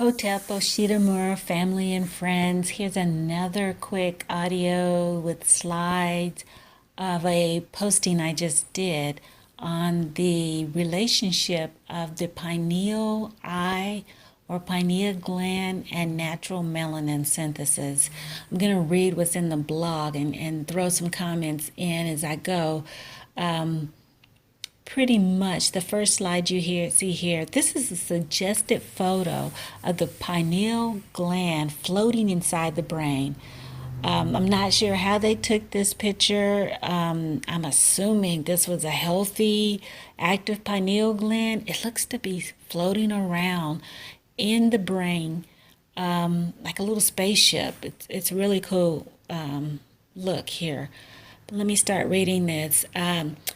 Hotep, OuachitaMuur, family and friends. Here's another quick audio with slides of a posting I just did on the relationship of the pineal eye or pineal gland and natural melanin synthesis. I'm going to read what's in the blog and throw some comments in as I go. Pretty much the first slide you see here, this is a suggested photo of the pineal gland floating inside the brain. I'm not sure how they took this picture. I'm assuming this was a healthy, active pineal gland. It looks to be floating around in the brain like a little spaceship. It's really cool. Look here. Let me start reading this.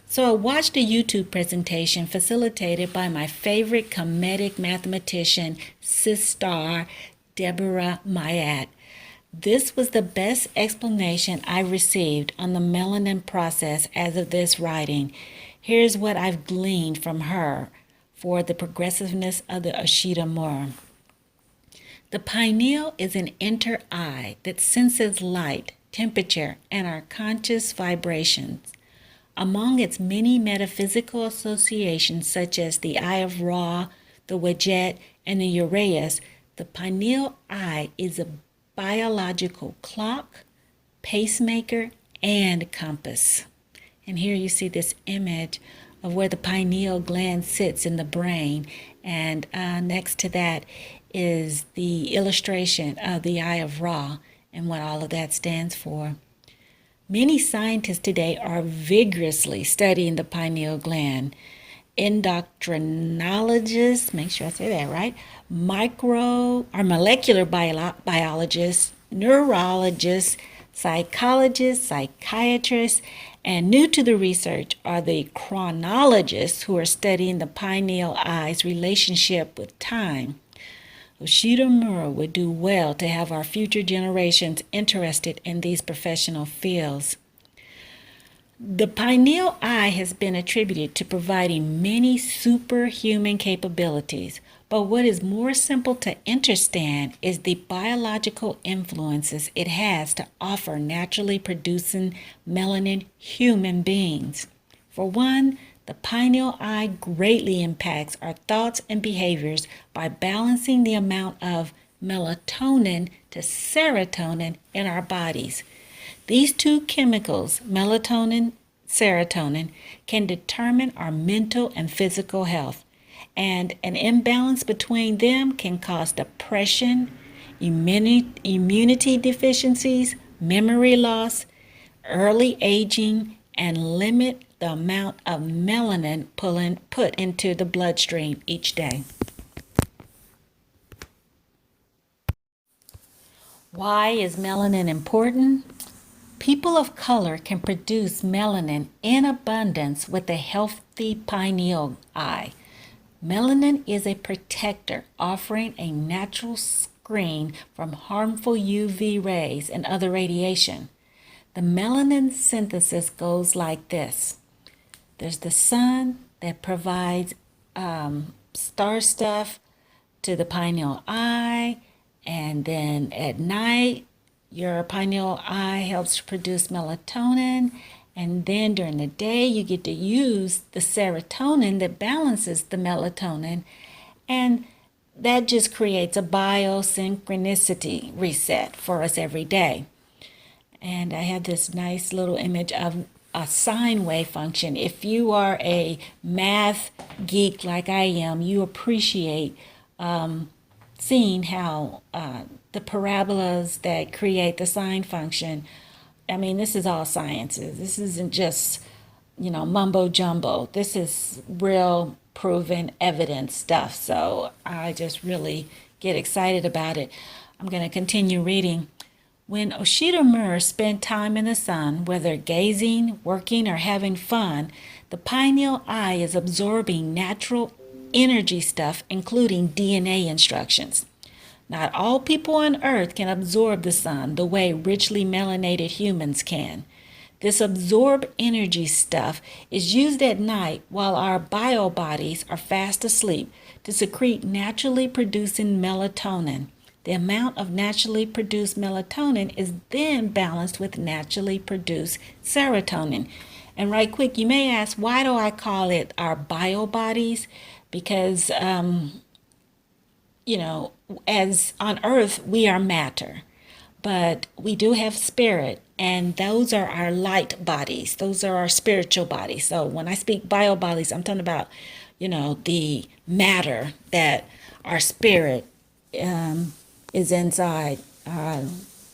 So I watched a YouTube presentation facilitated by my favorite comedic mathematician, Sister Deborah Mayat. This was the best explanation I received on the melanin process as of this writing. Here's what I've gleaned from her for the progressiveness of the OuachitaMuur. The pineal is an inner eye that senses light, temperature, and our conscious vibrations. Among its many metaphysical associations, such as the Eye of Ra, the Wadjet, and the Uraeus, the pineal eye is a biological clock, pacemaker, and compass. And here you see this image of where the pineal gland sits in the brain. And next to that is the illustration of the Eye of Ra and what all of that stands for. Many scientists today are vigorously studying the pineal gland. Endocrinologists, make sure I say that right, molecular biologists, neurologists, psychologists, psychiatrists, and new to the research are the chronologists who are studying the pineal eye's relationship with time. OuachitaMuur would do well to have our future generations interested in these professional fields. The pineal eye has been attributed to providing many superhuman capabilities, but what is more simple to understand is the biological influences it has to offer naturally producing melanin human beings. For one, the pineal eye greatly impacts our thoughts and behaviors by balancing the amount of melatonin to serotonin in our bodies. These two chemicals, melatonin, serotonin, can determine our mental and physical health, and an imbalance between them can cause depression, immunity deficiencies, memory loss, early aging, and limit the amount of melanin put into the bloodstream each day. Why is melanin important? People of color can produce melanin in abundance with a healthy pineal eye. Melanin is a protector, offering a natural screen from harmful UV rays and other radiation. The melanin synthesis goes like this. There's the sun that provides star stuff to the pineal eye, and then at night, your pineal eye helps produce melatonin, and then during the day, you get to use the serotonin that balances the melatonin, and that just creates a biosynchronicity reset for us every day. And I have this nice little image of a sine wave function. If you are a math geek like I am, you appreciate seeing how the parabolas that create the sine function, I mean, this is all sciences. This isn't just, mumbo jumbo. This is real proven evidence stuff. So I just really get excited about it. I'm going to continue reading. When OuachitaMuur spent time in the sun, whether gazing, working, or having fun, the pineal eye is absorbing natural energy stuff, including DNA instructions. Not all people on Earth can absorb the sun the way richly melanated humans can. This absorbed energy stuff is used at night while our bio bodies are fast asleep to secrete naturally producing melatonin. The amount of naturally produced melatonin is then balanced with naturally produced serotonin. And right quick, you may ask, why do I call it our bio bodies? Because, as on earth, we are matter, but we do have spirit, and those are our light bodies. Those are our spiritual bodies. So when I speak bio bodies, I'm talking about, the matter that our spirit is inside.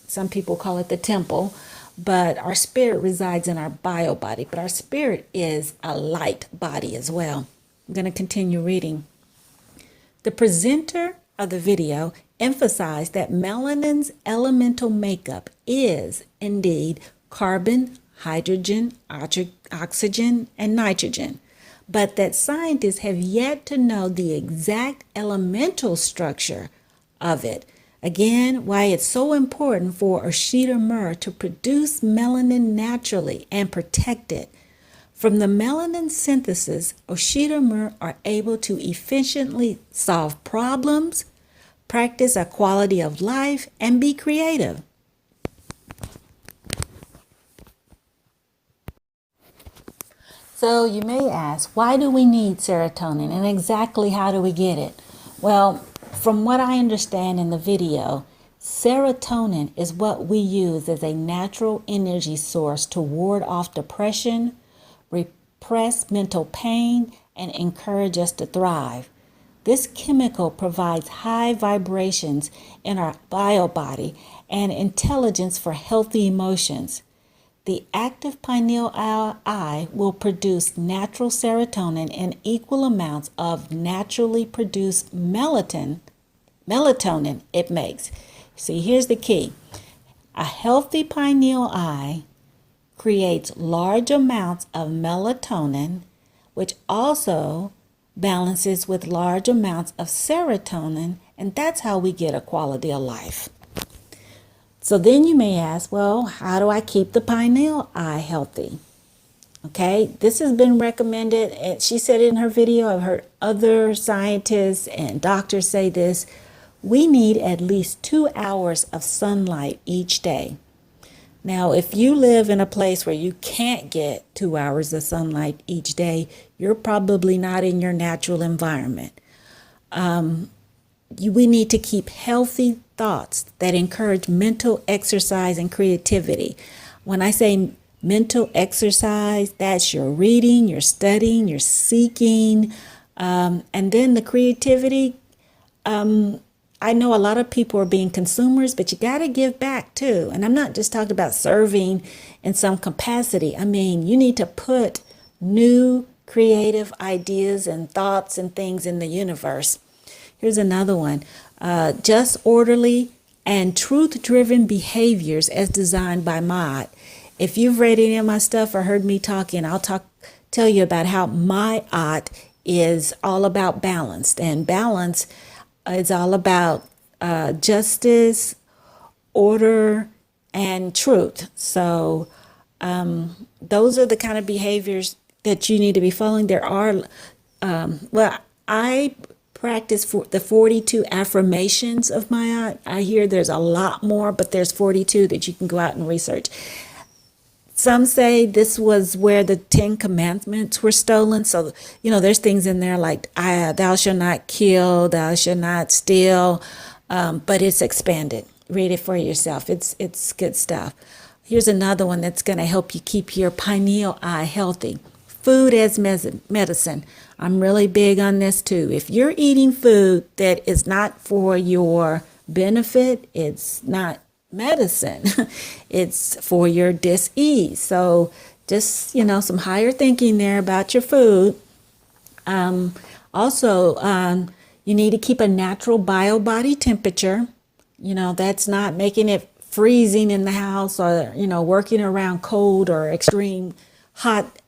Some people call it the temple, but our spirit resides in our bio body. But our spirit is a light body as well. I'm going to continue reading. The presenter of the video emphasized that melanin's elemental makeup is indeed carbon, hydrogen, oxygen, and nitrogen, but that scientists have yet to know the exact elemental structure of it. Again, why it's so important for OuachitaMuur to produce melanin naturally and protect it. From the melanin synthesis, OuachitaMuur are able to efficiently solve problems, practice a quality of life, and be creative. So you may ask, why do we need serotonin and exactly how do we get it? Well, from what I understand in the video, serotonin is what we use as a natural energy source to ward off depression, repress mental pain, and encourage us to thrive. This chemical provides high vibrations in our bio body and intelligence for healthy emotions. The active pineal eye will produce natural serotonin in equal amounts of naturally produced melatonin it makes. See, here's the key. A healthy pineal eye creates large amounts of melatonin, which also balances with large amounts of serotonin, and that's how we get a quality of life. So then you may ask, well, how do I keep the pineal eye healthy? Okay, this has been recommended, and she said in her video, I've heard other scientists and doctors say this, we need at least 2 hours of sunlight each day. Now, if you live in a place where you can't get 2 hours of sunlight each day, you're probably not in your natural environment. We need to keep healthy thoughts that encourage mental exercise and creativity. When I say mental exercise, that's your reading, your studying, your seeking, and then the creativity. I know a lot of people are being consumers, but you got to give back too. And I'm not just talking about serving in some capacity. I mean, you need to put new creative ideas and thoughts and things in the universe. Here's another one. Just orderly and truth-driven behaviors as designed by Maud. If you've read any of my stuff or heard me talking, I'll tell you about how my art is all about balance. And balance is all about justice, order, and truth. So those are the kind of behaviors that you need to be following. There are, I practice for the 42 affirmations of my art. I hear there's a lot more, but there's 42 that you can go out and research. Some say this was where the 10 commandments were stolen. So, there's things in there like thou shalt not kill, thou shalt not steal, but it's expanded. Read it for yourself. It's good stuff. Here's another one that's going to help you keep your pineal eye healthy. Food as medicine. I'm really big on this too. If you're eating food that is not for your benefit, it's not medicine. It's for your dis-ease. So just, some higher thinking there about your food. Also, you need to keep a natural bio body temperature. That's not making it freezing in the house or, working around cold or extreme hot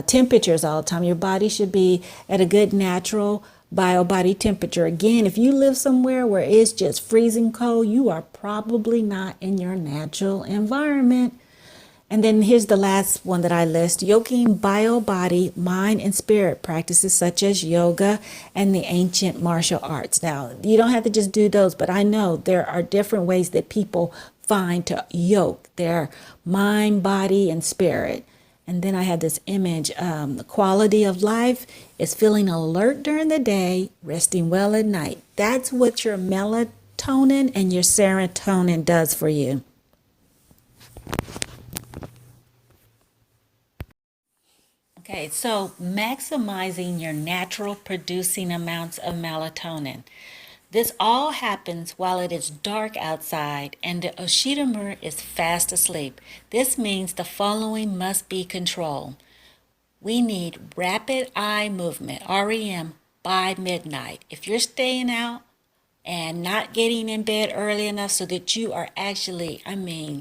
temperatures all the time. Your body should be at a good natural bio body temperature. Again, if you live somewhere where it's just freezing cold, you are probably not in your natural environment. And then here's the last one that I list: yoking bio, body, mind, and spirit practices such as yoga and the ancient martial arts. Now, you don't have to just do those, but I know there are different ways that people find to yoke their mind, body, and spirit. And then I had this image, the quality of life is feeling alert during the day, resting well at night. That's what your melatonin and your serotonin does for you. Okay, so maximizing your natural producing amounts of melatonin. This all happens while it is dark outside and the OuachitaMuur is fast asleep. This means the following must be controlled. We need rapid eye movement, REM, by midnight. If you're staying out and not getting in bed early enough so that you are actually,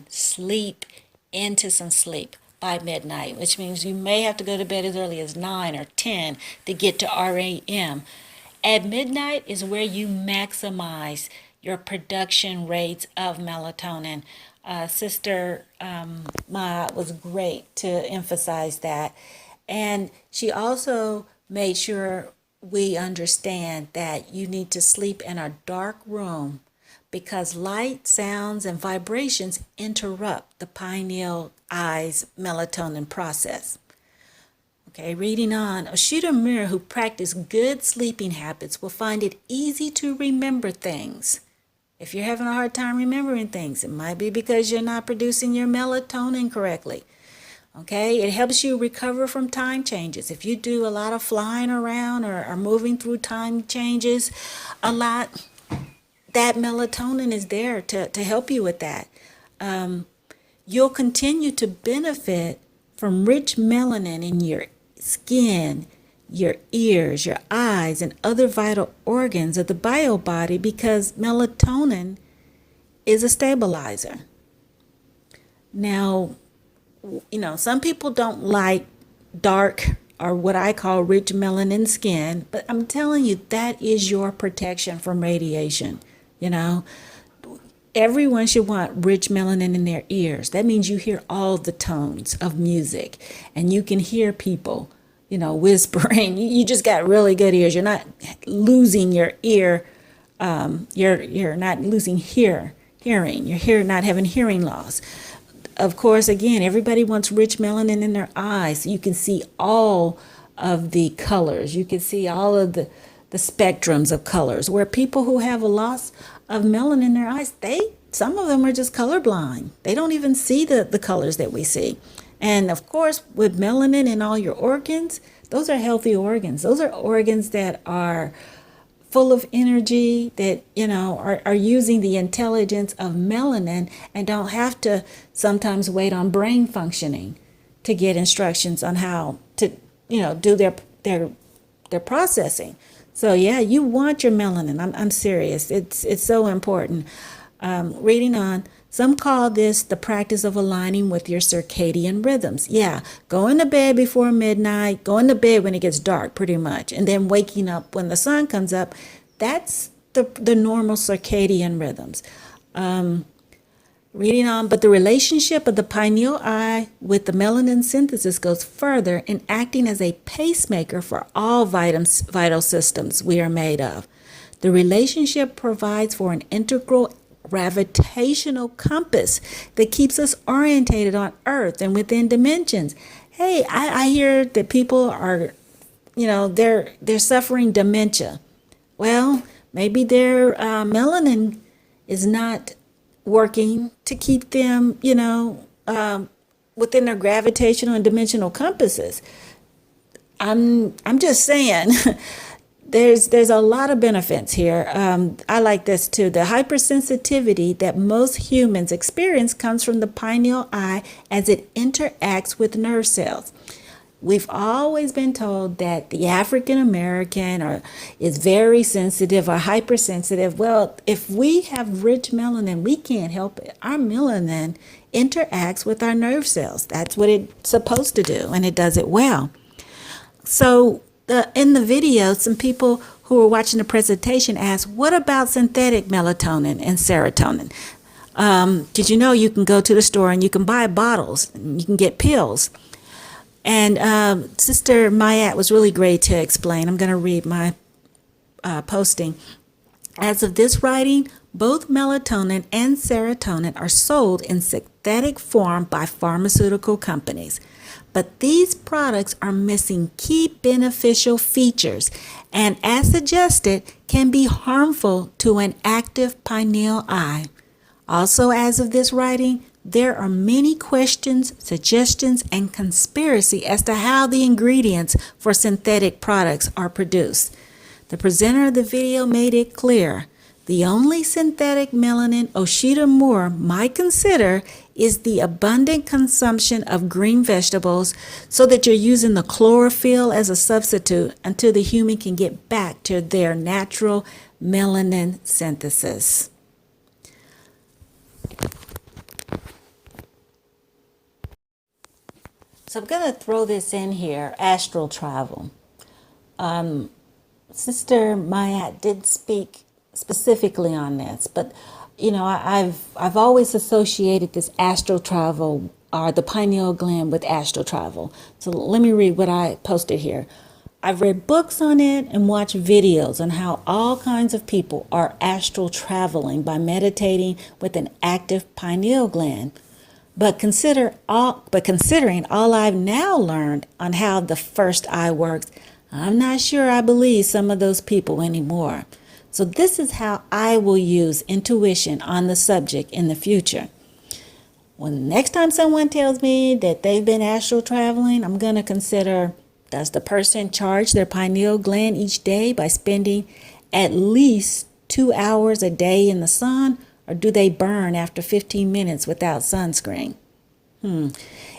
sleep into some sleep by midnight, which means you may have to go to bed as early as 9 or 10 to get to REM. At midnight is where you maximize your production rates of melatonin. Sister Ma was great to emphasize that. And she also made sure we understand that you need to sleep in a dark room because light, sounds, and vibrations interrupt the pineal eye's melatonin process. Okay, reading on, OuachitaMuur who practice good sleeping habits will find it easy to remember things. If you're having a hard time remembering things, it might be because you're not producing your melatonin correctly. Okay, it helps you recover from time changes. If you do a lot of flying around or are moving through time changes a lot, that melatonin is there to help you with that. You'll continue to benefit from rich melanin in your skin, your ears, your eyes, and other vital organs of the bio body because melatonin is a stabilizer. Now, some people don't like dark or what I call rich melanin skin, but I'm telling you, that is your protection from radiation. Everyone should want rich melanin in their ears. That means you hear all the tones of music and you can hear people, whispering. You just got really good ears. You're not losing your ear. You're not losing hearing. You're not having hearing loss. Of course, again, everybody wants rich melanin in their eyes. So you can see all of the colors. You can see all of the spectrums of colors. Where people who have a loss of melanin in their eyes, some of them are just colorblind. They don't even see the colors that we see. And of course, with melanin in all your organs, those are healthy organs. Those are organs that are full of energy, that are using the intelligence of melanin and don't have to sometimes wait on brain functioning to get instructions on how to do their processing. So yeah, you want your melanin. I'm serious. It's so important. Reading on, some call this the practice of aligning with your circadian rhythms. Yeah, going to bed before midnight, going to bed when it gets dark pretty much, and then waking up when the sun comes up. That's the normal circadian rhythms. Reading on, but the relationship of the pineal eye with the melanin synthesis goes further in acting as a pacemaker for all vital systems we are made of. The relationship provides for an integral gravitational compass that keeps us orientated on Earth and within dimensions. Hey, I hear that people are, they're suffering dementia. Well, maybe their melanin is not working to keep them, within their gravitational and dimensional compasses. I'm just saying, there's a lot of benefits here. I like this too. The hypersensitivity that most humans experience comes from the pineal eye as it interacts with nerve cells. We've always been told that the African American is very sensitive or hypersensitive. Well, if we have rich melanin, we can't help it. Our melanin interacts with our nerve cells. That's what it's supposed to do, and it does it well. So in the video, some people who were watching the presentation asked, what about synthetic melatonin and serotonin? Did you know you can go to the store and you can buy bottles, and you can get pills? And Sister Mayat was really great to explain. I'm going to read my posting. As of this writing, both melatonin and serotonin are sold in synthetic form by pharmaceutical companies. But these products are missing key beneficial features and, as suggested, can be harmful to an active pineal eye. Also, as of this writing, there are many questions, suggestions, and conspiracy as to how the ingredients for synthetic products are produced. The presenter of the video made it clear. The only synthetic melanin OuachitaMuur might consider is the abundant consumption of green vegetables, so that you're using the chlorophyll as a substitute until the human can get back to their natural melanin synthesis. So I'm going to throw this in here, astral travel. Sister Mayat did speak specifically on this, but I've always associated this astral travel, or the pineal gland, with astral travel. So let me read what I posted here. I've read books on it and watched videos on how all kinds of people are astral traveling by meditating with an active pineal gland. But considering all I've now learned on how the first eye works, I'm not sure I believe some of those people anymore. So this is how I will use intuition on the subject in the future. When next time someone tells me that they've been astral traveling, I'm going to consider, does the person charge their pineal gland each day by spending at least 2 hours a day in the sun? Or do they burn after 15 minutes without sunscreen?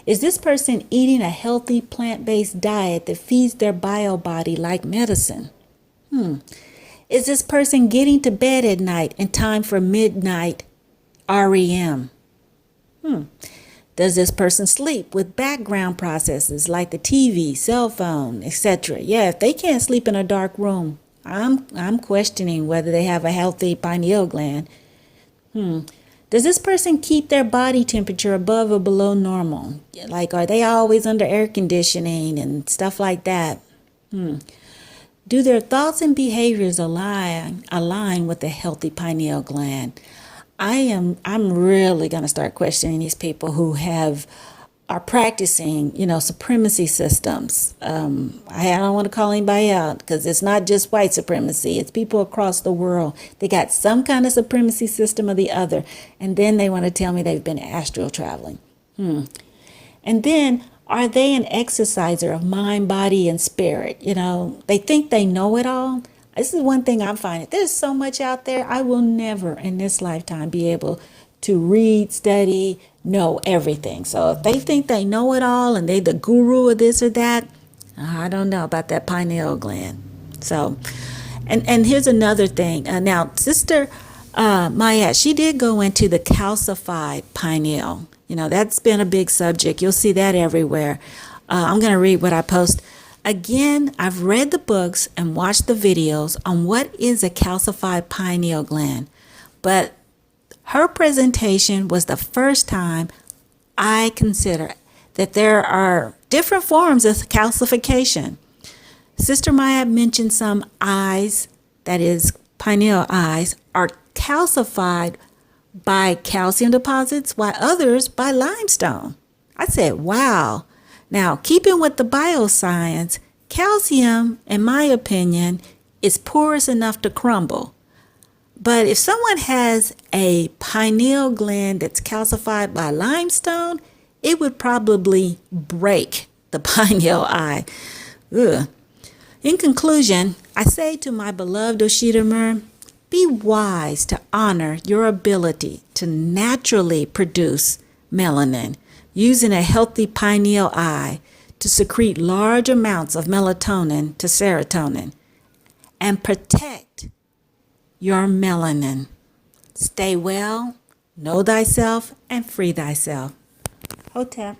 Is this person eating a healthy plant-based diet that feeds their bio body like medicine? Is this person getting to bed at night in time for midnight REM? Does this person sleep with background processes like the TV, cell phone, etc.? Yeah, if they can't sleep in a dark room, I'm questioning whether they have a healthy pineal gland. Does this person keep their body temperature above or below normal? Like, are they always under air conditioning and stuff like that? Do their thoughts and behaviors align with a healthy pineal gland? I'm really going to start questioning these people who are practicing, supremacy systems. I don't want to call anybody out, because it's not just white supremacy. It's people across the world. They got some kind of supremacy system or the other, and then they want to tell me they've been astral traveling. And then, are they an exerciser of mind, body, and spirit? They think they know it all. This is one thing I'm finding. There's so much out there. I will never in this lifetime be able to read, study, know everything. So if they think they know it all and they the guru of this or that, I don't know about that pineal gland. So, and here's another thing. Now, Sister Mayat, she did go into the calcified pineal. That's been a big subject. You'll see that everywhere. I'm going to read what I post. Again, I've read the books and watched the videos on what is a calcified pineal gland, but her presentation was the first time I consider that there are different forms of calcification. Sister Mayat mentioned some eyes, that is pineal eyes, are calcified by calcium deposits, while others by limestone. I said, wow. Now, keeping with the bioscience, calcium, in my opinion, is porous enough to crumble. But if someone has a pineal gland that's calcified by limestone, it would probably break the pineal eye. Ugh. In conclusion, I say to my beloved OuachitaMuur, be wise to honor your ability to naturally produce melanin, using a healthy pineal eye to secrete large amounts of melatonin to serotonin, and protect your melanin. Stay well, know thyself, and free thyself. Hotep.